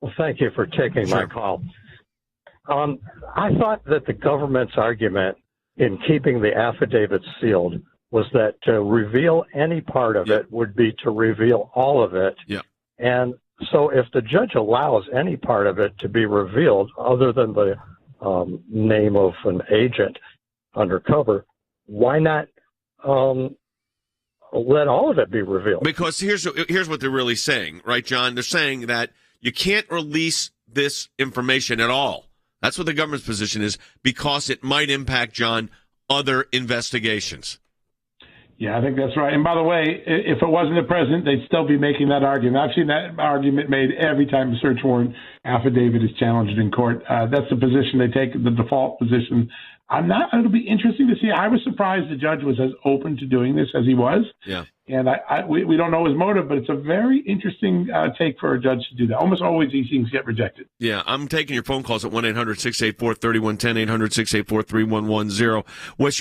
Well, thank you for taking my call. I thought that the government's argument in keeping the affidavit sealed was that to reveal any part of it would be to reveal all of it. Yeah. And so if the judge allows any part of it to be revealed other than the name of an agent undercover, why not let all of it be revealed? Because here's what they're really saying, right, John? They're saying that you can't release this information at all. That's what the government's position is, because it might impact, John, other investigations. Yeah, I think that's right. And by the way, if it wasn't the president, they'd still be making that argument. I've seen that argument made every time a search warrant affidavit is challenged in court. That's the position they take, the default position. It'll be interesting to see. I was surprised the judge was as open to doing this as he was. Yeah. And we don't know his motive, but it's a very interesting take for a judge to do that. Almost always these things get rejected. Yeah, I'm taking your phone calls at 1-800-684-3110, 800-684-3110. Wes,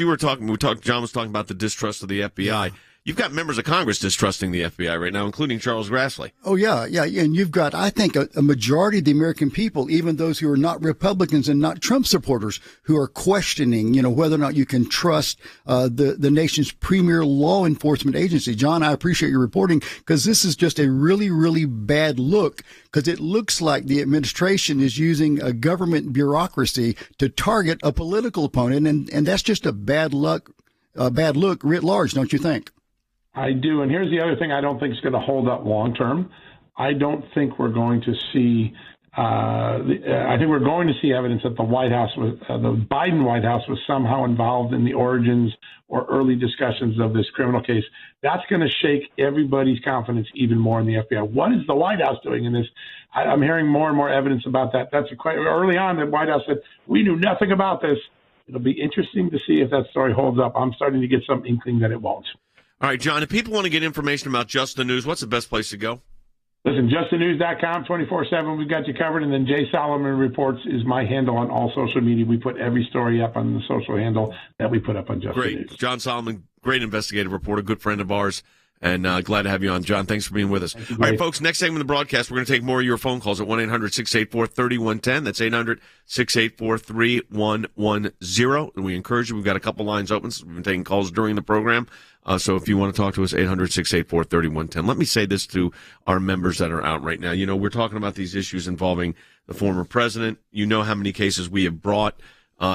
John was talking about the distrust of the FBI. Yeah. You've got members of Congress distrusting the FBI right now, including Charles Grassley. Oh, yeah. And you've got, I think, a majority of the American people, even those who are not Republicans and not Trump supporters, who are questioning, whether or not you can trust the nation's premier law enforcement agency. John, I appreciate your reporting, because this is just a really, really bad look, because it looks like the administration is using a government bureaucracy to target a political opponent, and that's just a bad look writ large, don't you think? I do. And here's the other thing I don't think is going to hold up long term. I don't think we're going to see I think we're going to see evidence that the White House was the Biden White House was somehow involved in the origins or early discussions of this criminal case. That's going to shake everybody's confidence even more in the FBI. What is the White House doing in this? I'm hearing more and more evidence about that. Early on, the White House said, we knew nothing about this. It'll be interesting to see if that story holds up. I'm starting to get some inkling that it won't. All right, John, if people want to get information about Just the News, what's the best place to go? Listen, justthenews.com, 24/7. We've got you covered. And then Jay Solomon Reports is my handle on all social media. We put every story up on the social handle that we put up on Just the News. Great. John Solomon, great investigative reporter, good friend of ours. And glad to have you on, John. Thanks for being with us. All right, folks, next segment of the broadcast, we're going to take more of your phone calls at 1-800-684-3110. That's 800-684-3110. And we encourage you. We've got a couple lines open. So we've been taking calls during the program. So if you want to talk to us, 800-684-3110. Let me say this to our members that are out right now. We're talking about these issues involving the former president. You know how many cases we have brought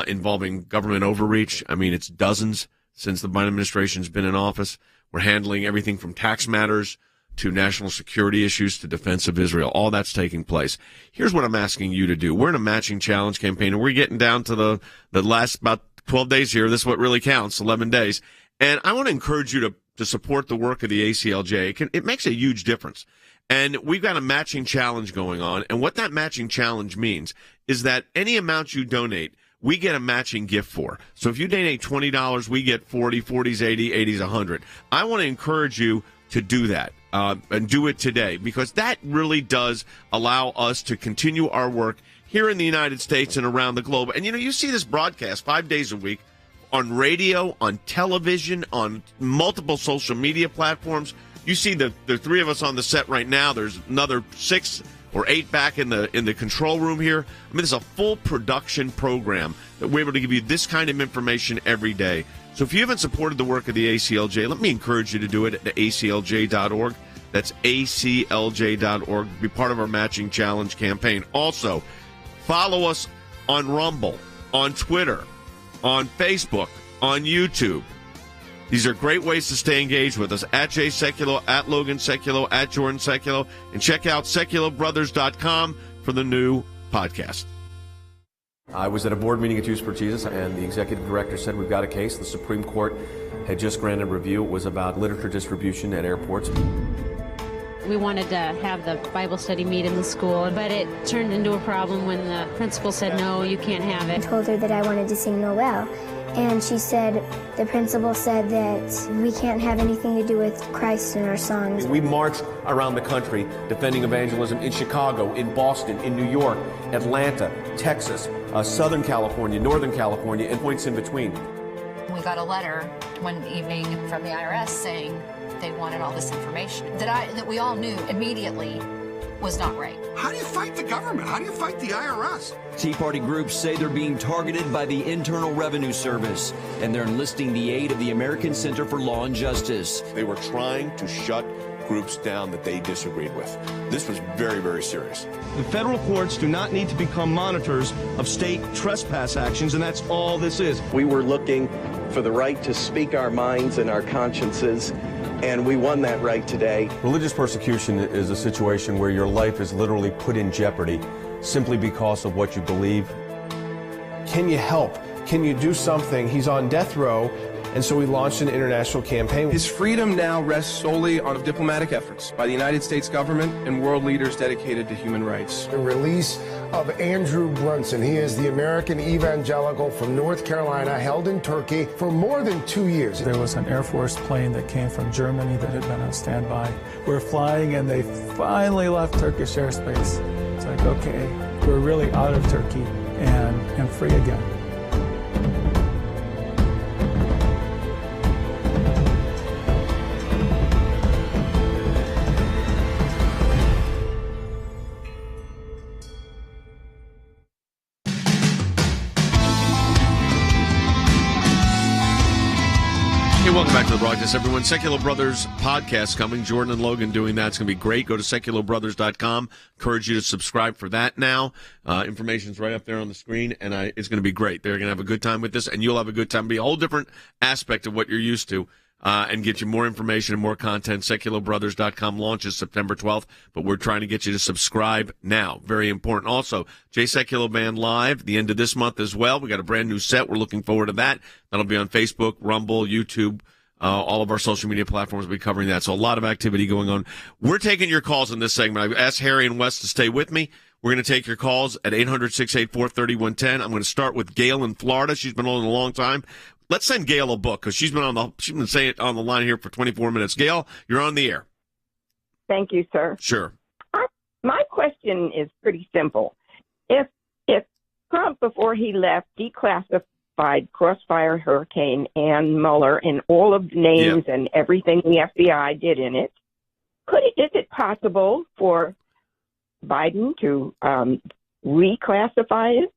involving government overreach. I mean, it's dozens since the Biden administration's been in office. We're handling everything from tax matters to national security issues to defense of Israel. All that's taking place. Here's what I'm asking you to do. We're in a matching challenge campaign, and we're getting down to the last about 12 days here. This is what really counts, 11 days. And I want to encourage you to support the work of the ACLJ. It makes a huge difference. And we've got a matching challenge going on. And what that matching challenge means is that any amount you donate, we get a matching gift for. So if you donate $20, we get 40, 40's 80, 80's 100. I want to encourage you to do that and do it today, because that really does allow us to continue our work here in the United States and around the globe. And, you see this broadcast 5 days a week on radio, on television, on multiple social media platforms. You see the three of us on the set right now. There's another 6 or 8 back in the control room here. I mean, it's a full production program that we're able to give you this kind of information every day. So if you haven't supported the work of the ACLJ, let me encourage you to do it at aclj.org. That's aclj.org. Be part of our matching challenge campaign. Also, follow us on Rumble, on Twitter, on Facebook, on YouTube. These are great ways to stay engaged with us. At Jay Sekulow, at Logan Sekulow, at Jordan Sekulow. And check out SekulowBrothers.com for the new podcast. I was at a board meeting at Youth for Jesus, and the executive director said, we've got a case. The Supreme Court had just granted review. It was about literature distribution at airports. We wanted to have the Bible study meet in the school, but it turned into a problem when the principal said, no, you can't have it. I told her that I wanted to sing Noel. And she said, the principal said that we can't have anything to do with Christ in our songs. We marched around the country defending evangelism in Chicago, in Boston, in New York, Atlanta, Texas, Southern California, Northern California, and points in between. We got a letter one evening from the IRS saying they wanted all this information that we all knew immediately was not right. How do you fight the government? How do you fight the IRS? Tea Party groups say they're being targeted by the Internal Revenue Service, and they're enlisting the aid of the American Center for Law and Justice. They were trying to shut groups down that they disagreed with. This was very, very serious. The federal courts do not need to become monitors of state trespass actions, and that's all this is. We were looking for the right to speak our minds and our consciences, and we won that right today. Religious persecution is a situation where your life is literally put in jeopardy simply because of what you believe. Can you help? Can you do something? He's on death row. And so we launched an international campaign. His freedom now rests solely on diplomatic efforts by the United States government and world leaders dedicated to human rights. The release of Andrew Brunson. He is the American evangelical from North Carolina, held in Turkey for more than 2 years. There was an Air Force plane that came from Germany that had been on standby. We're flying and they finally left Turkish airspace. It's like, okay, we're really out of Turkey and free again. Welcome back to the broadcast, everyone. Secular Brothers podcast coming. Jordan and Logan doing that. It's going to be great. Go to secularbrothers.com. Encourage you to subscribe for that now. Information's right up there on the screen, and it's going to be great. They're going to have a good time with this, and you'll have a good time. It'll be a whole different aspect of what you're used to, and get you more information and more content. Secularbrothers.com launches September 12th, but we're trying to get you to subscribe now. Very important. Also, Jay Sekulow Band Live, the end of this month as well. We got a brand new set. We're looking forward to that. That'll be on Facebook, Rumble, YouTube. All of our social media platforms will be covering that. So a lot of activity going on. We're taking your calls in this segment. I've asked Harry and Wes to stay with me. We're going to take your calls at 800-684-3110. I'm going to start with Gail in Florida. She's been on a long time. Let's send Gail a book because she's been saying it on the line here for 24 minutes. Gail, you're on the air. Thank you, sir. Sure. My question is pretty simple. If Trump, before he left, declassified Crossfire, Hurricane, and Mueller, and all of the names and everything the FBI did in it, is it possible for Biden to reclassify it?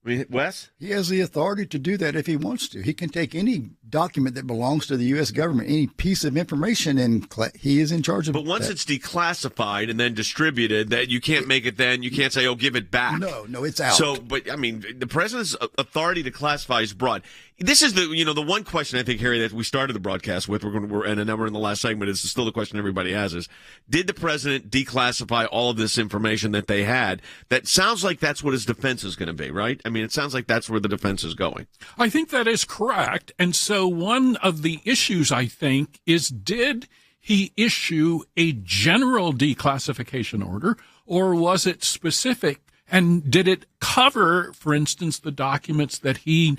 I mean, Wes? He has the authority to do that if he wants to. He can take any document that belongs to the U.S. government, any piece of information, and he is in charge of it. But once it's declassified and then distributed, that you can't make it then, you can't say, oh, give it back. No, it's out. So, but, I mean, the president's authority to classify is broad. This is the one question I think, Harry, that we started the broadcast with, and now we're in the last segment, is still the question everybody has is, did the president declassify all of this information that they had? That sounds like that's what his defense is going to be, right? I mean, it sounds like that's where the defense is going. I think that is correct. And so one of the issues, I think, is did he issue a general declassification order, or was it specific? And did it cover, for instance, the documents that he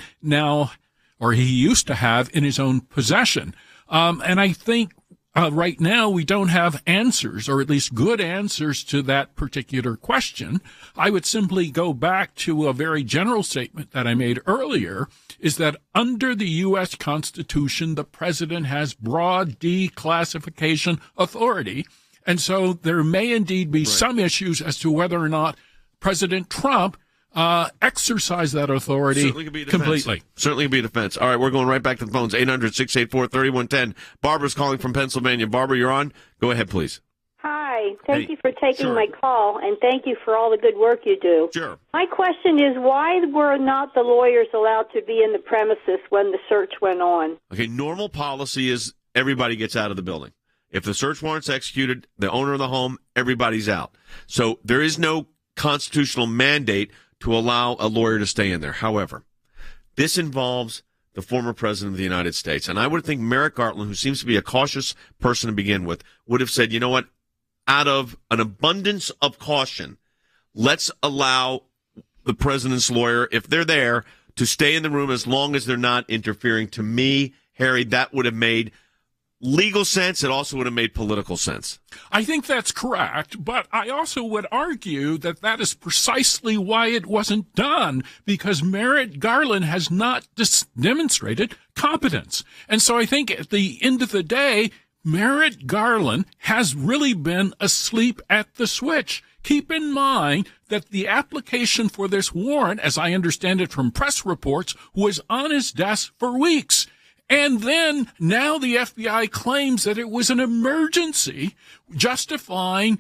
used to have in his own possession? And I think right now we don't have answers, or at least good answers to that particular question. I would simply go back to a very general statement that I made earlier, is that under the U.S. Constitution, the president has broad declassification authority. And so there may indeed be some issues as to whether or not President Trump exercised that authority completely. Certainly be a defense. All right, we're going right back to the phones. 800-684-3110. Barbara's calling from Pennsylvania. Barbara, you're on. Go ahead, please. Hi. Thank you for taking my call, and thank you for all the good work you do. Sure. My question is, why were not the lawyers allowed to be in the premises when the search went on? Okay, normal policy is everybody gets out of the building. If the search warrant's executed, the owner of the home, everybody's out. So there is no constitutional mandate to allow a lawyer to stay in there. However, this involves the former president of the United States. And I would think Merrick Garland, who seems to be a cautious person to begin with, would have said, you know what, out of an abundance of caution, let's allow the president's lawyer, if they're there, to stay in the room as long as they're not interfering. To me, Harry, that would have made legal sense. It also would have made political sense. I think that's correct, but I also would argue that that is precisely why it wasn't done, because Merrick Garland has not demonstrated competence. And so I think at the end of the day, Merrick Garland has really been asleep at the switch. Keep in mind that the application for this warrant, as I understand it from press reports, was on his desk for weeks. And then now the FBI claims that it was an emergency, justifying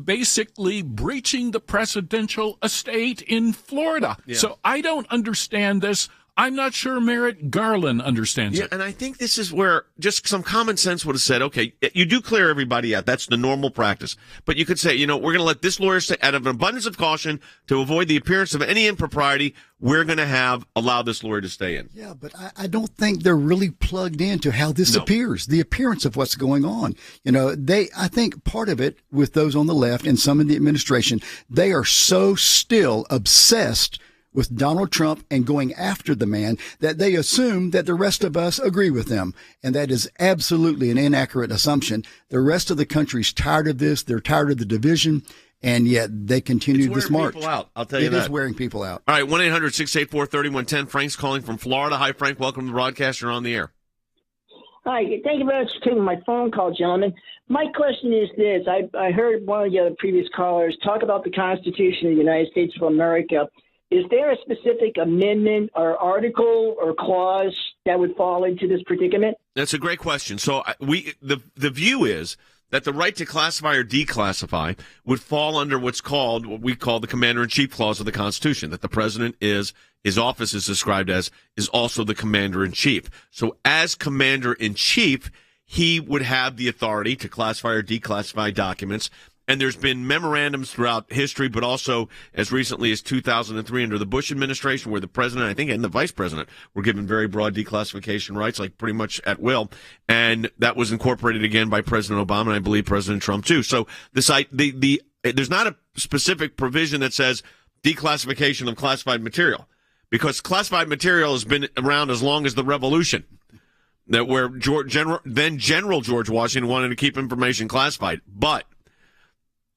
basically breaching the presidential estate in Florida. Yeah. So I don't understand this. I'm not sure Merrick Garland understands it. And I think this is where just some common sense would have said, okay, you do clear everybody out. That's the normal practice. But you could say, we're going to let this lawyer say, out of an abundance of caution, to avoid the appearance of any impropriety, we're going to allow this lawyer to stay in. Yeah, but I don't think they're really plugged into how this appears, the appearance of what's going on. I think part of it with those on the left and some in the administration, they are so still obsessed with Donald Trump and going after the man that they assume that the rest of us agree with them. And that is absolutely an inaccurate assumption. The rest of the country's tired of this. They're tired of the division. And yet they continue this march. People out. I'll tell you that. It is wearing people out. All right, 1-800-684-3110. Frank's calling from Florida. Hi, Frank. Welcome to the broadcast. You're on the air. Hi. Thank you very much for taking my phone call, gentlemen. My question is this. I heard one of the other previous callers talk about the Constitution of the United States of America. Is there a specific amendment or article or clause that would fall into this predicament? That's a great question. So the view is that the right to classify or declassify would fall under what we call the Commander-in-Chief Clause of the Constitution, that the president his office is described as, is also the Commander-in-Chief. So as Commander-in-Chief, he would have the authority to classify or declassify documents. And there's been memorandums throughout history, but also as recently as 2003 under the Bush administration, where the president, I think, and the vice president were given very broad declassification rights, like pretty much at will. And that was incorporated again by President Obama, and I believe President Trump too. So there's not a specific provision that says declassification of classified material, because classified material has been around as long as the Revolution. That where General George Washington wanted to keep information classified, but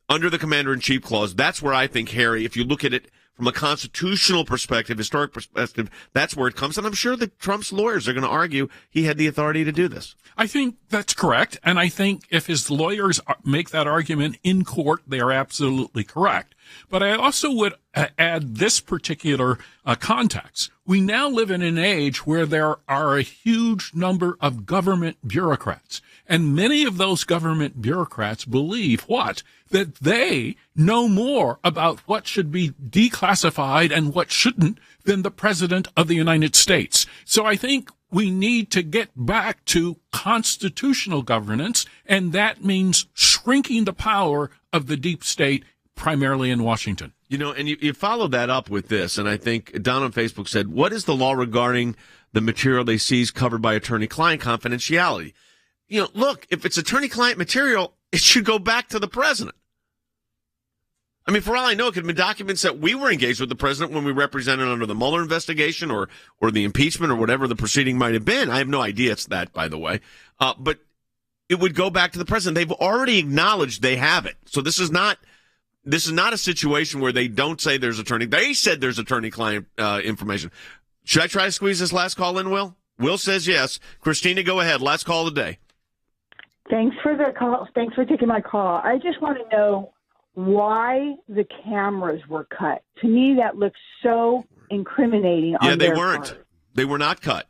under the Commander-in-Chief Clause, that's where I think, Harry, if you look at it from a constitutional perspective, historic perspective, that's where it comes. And I'm sure that Trump's lawyers are going to argue he had the authority to do this. I think that's correct. And I think if his lawyers make that argument in court, they are absolutely correct. But I also would add this particular context. We now live in an age where there are a huge number of government bureaucrats. And many of those government bureaucrats believe what? That they know more about what should be declassified and what shouldn't than the President of the United States. So I think we need to get back to constitutional governance, and that means shrinking the power of the deep state, primarily in Washington. And you followed that up with this, and I think Don on Facebook said, what is the law regarding the material they seize covered by attorney-client confidentiality? Look, if it's attorney-client material, it should go back to the president. I mean, for all I know, it could have been documents that we were engaged with the president when we represented under the Mueller investigation or the impeachment or whatever the proceeding might have been. I have no idea it's that, by the way. But it would go back to the president. They've already acknowledged they have it. So this is not a situation where they don't say there's attorney. They said there's attorney-client information. Should I try to squeeze this last call in, Will? Will says yes. Christina, go ahead. Last call of the day. Thanks for the call. Thanks for taking my call. I just want to know why the cameras were cut. To me, that looks so incriminating. Yeah, they weren't. They were not cut.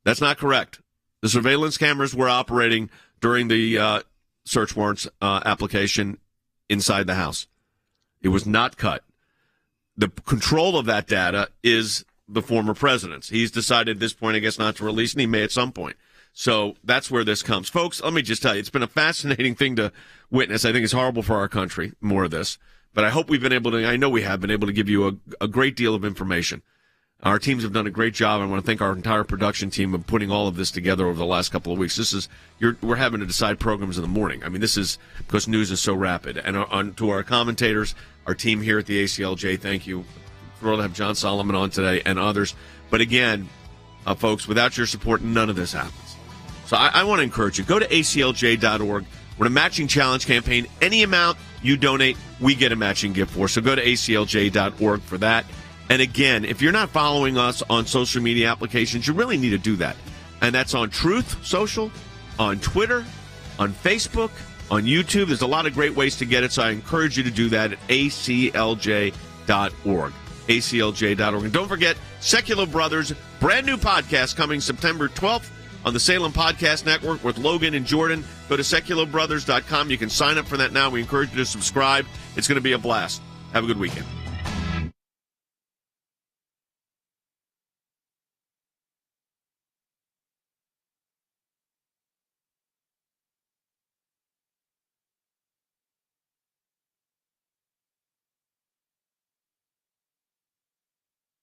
That's not correct. The surveillance cameras were operating during the search warrants application inside the house. It was not cut. The control of that data is the former president's. He's decided at this point, I guess, not to release, and he may at some point. So that's where this comes. Folks, let me just tell you, it's been a fascinating thing to witness. I think it's horrible for our country, more of this. But I hope I know we have been able to give you a great deal of information. Our teams have done a great job. I want to thank our entire production team of putting all of this together over the last couple of weeks. We're having to decide programs in the morning. I mean, this is because news is so rapid. And to our commentators, our team here at the ACLJ, thank you. Thrilled to have John Solomon on today and others. But again, folks, without your support, none of this happens. So I want to encourage you. Go to ACLJ.org. We're in a matching challenge campaign. Any amount you donate, we get a matching gift for. So go to ACLJ.org for that. And again, if you're not following us on social media applications, you really need to do that. And that's on Truth Social, on Twitter, on Facebook, on YouTube. There's a lot of great ways to get it, so I encourage you to do that at ACLJ.org. ACLJ.org. And don't forget, Sekulow Brothers, brand new podcast coming September 12th on the Salem Podcast Network with Logan and Jordan. Go to SekulowBrothers.com. You can sign up for that now. We encourage you to subscribe. It's going to be a blast. Have a good weekend.